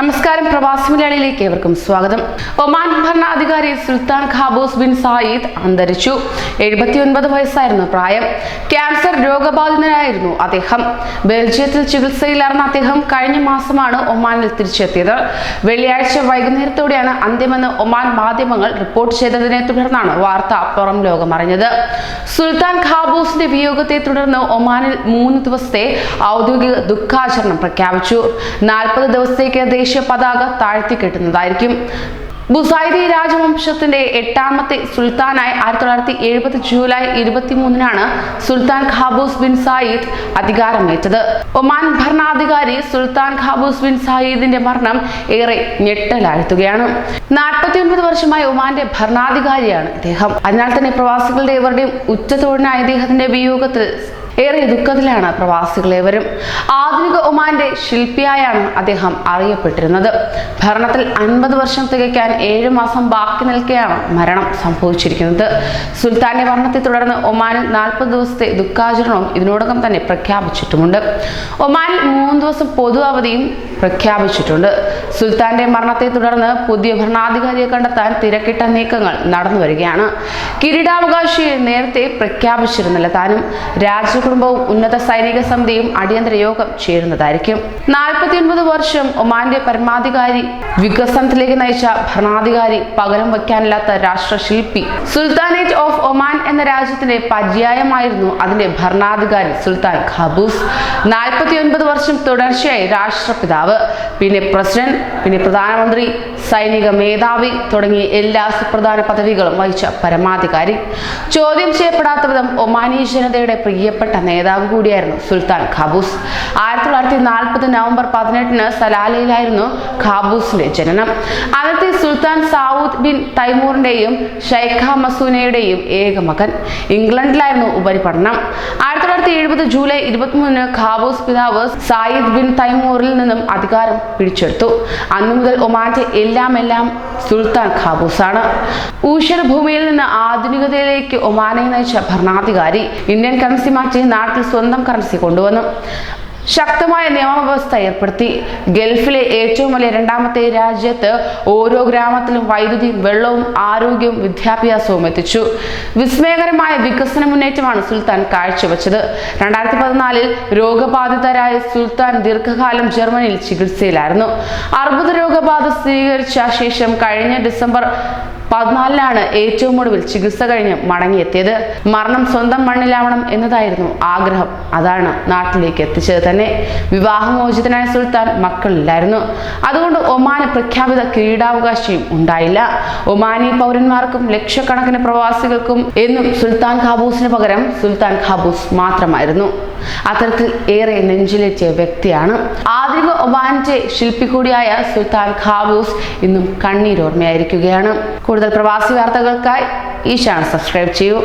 നമസ്കാരം, പ്രവാസി മലയാളിയിലേക്ക് ഏവർക്കും സ്വാഗതം. ഒമാൻ ഭരണാധികാരി സുൽത്താൻ ഖാബൂസ് ബിൻ സായിദ് അന്തരിച്ചു. 79 വയസ്സായിരുന്നു പ്രായം. ക്യാൻസർ രോഗബാധിതനായിരുന്നു അദ്ദേഹം. ബെൽജിയത്തിൽ ചികിത്സയിലായിരുന്ന അദ്ദേഹം കഴിഞ്ഞ മാസമാണ് ഒമാനിൽ തിരിച്ചെത്തിയത്. വെള്ളിയാഴ്ച വൈകുന്നേരത്തോടെയാണ് അന്ത്യമെന്ന് ഒമാൻ മാധ്യമങ്ങൾ റിപ്പോർട്ട് ചെയ്തതിനെ തുടർന്നാണ് വാർത്ത പുറം ലോകമറിഞ്ഞത്. സുൽത്താൻ ഖാബൂസിന്റെ വിയോഗത്തെ തുടർന്ന് ഒമാനിൽ 3 ദിവസത്തെ ഔദ്യോഗിക ദുഃഖാചരണം പ്രഖ്യാപിച്ചു. 40 ദിവസത്തേക്ക് ദേശീയ പതാക താഴ്ത്തിക്കെട്ടുന്നതായിരിക്കും. ബുസൈദി രാജവംശത്തിന്റെ 8ാമത്തെ സുൽത്താനായി 1970 ജൂലൈ 23-നാണ് സുൽത്താൻ ഖാബൂസ് ബിൻ സായിദ് അധികാരമേറ്റത്. ഒമാൻ ഭരണാധികാരി സുൽത്താൻ ഖാബൂസ് ബിൻ സായിദിന്റെ മരണം ഏറെ ഞെട്ടലാഴ്ത്തുകയാണ്. 49 വർഷമായി ഒമാന്റെ ഭരണാധികാരിയാണ് ഇദ്ദേഹം. അതിനാൽ തന്നെ പ്രവാസികളുടെ ഏവരുടെയും ഉറ്റതോഴനായ ഇദ്ദേഹത്തിന്റെ വിയോഗത്തിൽ ഏറെ ദുഃഖത്തിലാണ് പ്രവാസികളേവരും. ആധുനിക ഒമാന്റെ ശില്പിയായാണ് അദ്ദേഹം അറിയപ്പെട്ടിരുന്നത്. ഭരണത്തിൽ 50 വർഷം തികയ്ക്കാൻ 7 മാസം ബാക്കി നിൽക്കെയാണ് മരണം സംഭവിച്ചിരിക്കുന്നത്. സുൽത്താന്റെ മരണത്തെ തുടർന്ന് ഒമാനിൽ 40 ദിവസത്തെ ദുഃഖാചരണവും ഇതിനോടകം തന്നെ പ്രഖ്യാപിച്ചിട്ടുമുണ്ട്. ഒമാനിൽ 3 ദിവസം പൊതു അവധിയും പ്രഖ്യാപിച്ചിട്ടുണ്ട്. സുൽത്താന്റെ മരണത്തെ തുടർന്ന് പുതിയ ഭരണാധികാരിയെ കണ്ടെത്താൻ തിരക്കിട്ട നീക്കങ്ങൾ നടന്നു വരികയാണ്. കിരീടാവകാശിയെ നേരത്തെ പ്രഖ്യാപിച്ചിരുന്നില്ല താനും. രാജകുടുംബവും ഉന്നത സൈനിക സമിതിയും അടിയന്തര യോഗം ചേരുന്നതായിരിക്കും. 49 വർഷം ഒമാന്റെ പരമാധികാരി വികസനത്തിലേക്ക് നയിച്ച ഭരണാധികാരി, പകരം വയ്ക്കാനില്ലാത്ത രാഷ്ട്രശില്പി. സുൽത്താനേറ്റ് ഓഫ് ഒമാൻ എന്ന രാജ്യത്തിന്റെ പര്യായമായിരുന്നു അതിന്റെ ഭരണാധികാരി സുൽത്താൻ ഖാബൂസ്. 49 വർഷം തുടർച്ചയായി രാഷ്ട്രപിതാവ്, പിന്നെ പ്രസിഡന്റ്, പിന്നെ പ്രധാനമന്ത്രി, സൈനിക മേധാവി തുടങ്ങിയ എല്ലാ സുപ്രധാന പദവികളും വഹിച്ച പരമാധികാരി. ചോദ്യം ചെയ്യപ്പെടാത്ത വിധം ഒമാനി ജനതയുടെ പ്രിയപ്പെട്ട നേതാവ് കൂടിയായിരുന്നു സുൽത്താൻ ഖാബൂസ്. 1940 നവംബർ 18-ന് സലാലയിലായിരുന്നു ഖാബൂസിന്റെ ജനനം. അന്നത്തെ സുൽത്താൻ സൗദ് ബിൻ തൈമൂറിന്റെയും ഷൈഖ മസൂനയുടെയും ഏക മകൻ. ഇംഗ്ലണ്ടിലായിരുന്നു ഉപരിപഠനം. 1970 ജൂലൈ 23-ന് ഖാബൂസ് പിതാവ് സായിദ് ബിൻ തൈമൂറിൽ നിന്നും അധികാരം പിടിച്ചെടുത്തു. അന്നു മുതൽ ഒമാന്റെ എല്ലാം സുൽത്താൻ ഖാബൂസാണ്. ഊഷര ഭൂമിയിൽ നിന്ന് ആധുനികതയിലേക്ക് ഒമാനെ നയിച്ച ഭരണാധികാരി ഇന്ത്യൻ കറൻസി മാറ്റി നാട്ടിൽ സ്വന്തം കറൻസി കൊണ്ടുവന്നു. ശക്തമായ നിയമവ്യവസ്ഥ ഏർപ്പെടുത്തി. ഗൾഫിലെ ഏറ്റവും വലിയ 2ാമത്തെ രാജ്യത്ത് ഓരോ ഗ്രാമത്തിലും വൈദ്യുതിയും വെള്ളവും ആരോഗ്യവും വിദ്യാഭ്യാസവും എത്തിച്ചു. വിസ്മയകരമായ വികസന മുന്നേറ്റമാണ് സുൽത്താൻ കാഴ്ചവെച്ചത്. 2014-ൽ രോഗബാധിതരായ സുൽത്താൻ ദീർഘകാലം ജർമ്മനിയിൽ ചികിത്സയിലായിരുന്നു. അർബുദ രോഗബാധ സ്ഥിരീകരിച്ച ശേഷം കഴിഞ്ഞ ഡിസംബർ 14-ലാണ് ഏറ്റവും ഒടുവിൽ ചികിത്സ കഴിഞ്ഞ് മടങ്ങിയെത്തിയത്. മരണം സ്വന്തം മണ്ണിലാവണം എന്നതായിരുന്നു ആഗ്രഹം. അതാണ് നാട്ടിലേക്ക് എത്തിച്ചത് തന്നെ. വിവാഹമോചിതനായ സുൽത്താൻ മക്കളില്ലായിരുന്നു. അതുകൊണ്ട് ഒമാന് പ്രഖ്യാപിത കിരീടാവകാശിയും ഉണ്ടായില്ല. ഒമാനി പൗരന്മാർക്കും ലക്ഷക്കണക്കിന് പ്രവാസികൾക്കും എന്നും സുൽത്താൻ ഖാബൂസിന് പകരം സുൽത്താൻ ഖാബൂസ് മാത്രമായിരുന്നു. അത്തരത്തിൽ ഏറെ നെഞ്ചിലേറ്റിയ വ്യക്തിയാണ്. ആധുനിക ഒമാന്റെ ശില്പി കൂടിയായ സുൽത്താൻ ഖാബൂസ് ഇന്നും കണ്ണീരോർമ്മയായിരിക്കുകയാണ്. കൂടുതൽ പ്രവാസി വാർത്തകൾക്കായി ഈ ചാനൽ സബ്സ്ക്രൈബ് ചെയ്യൂ.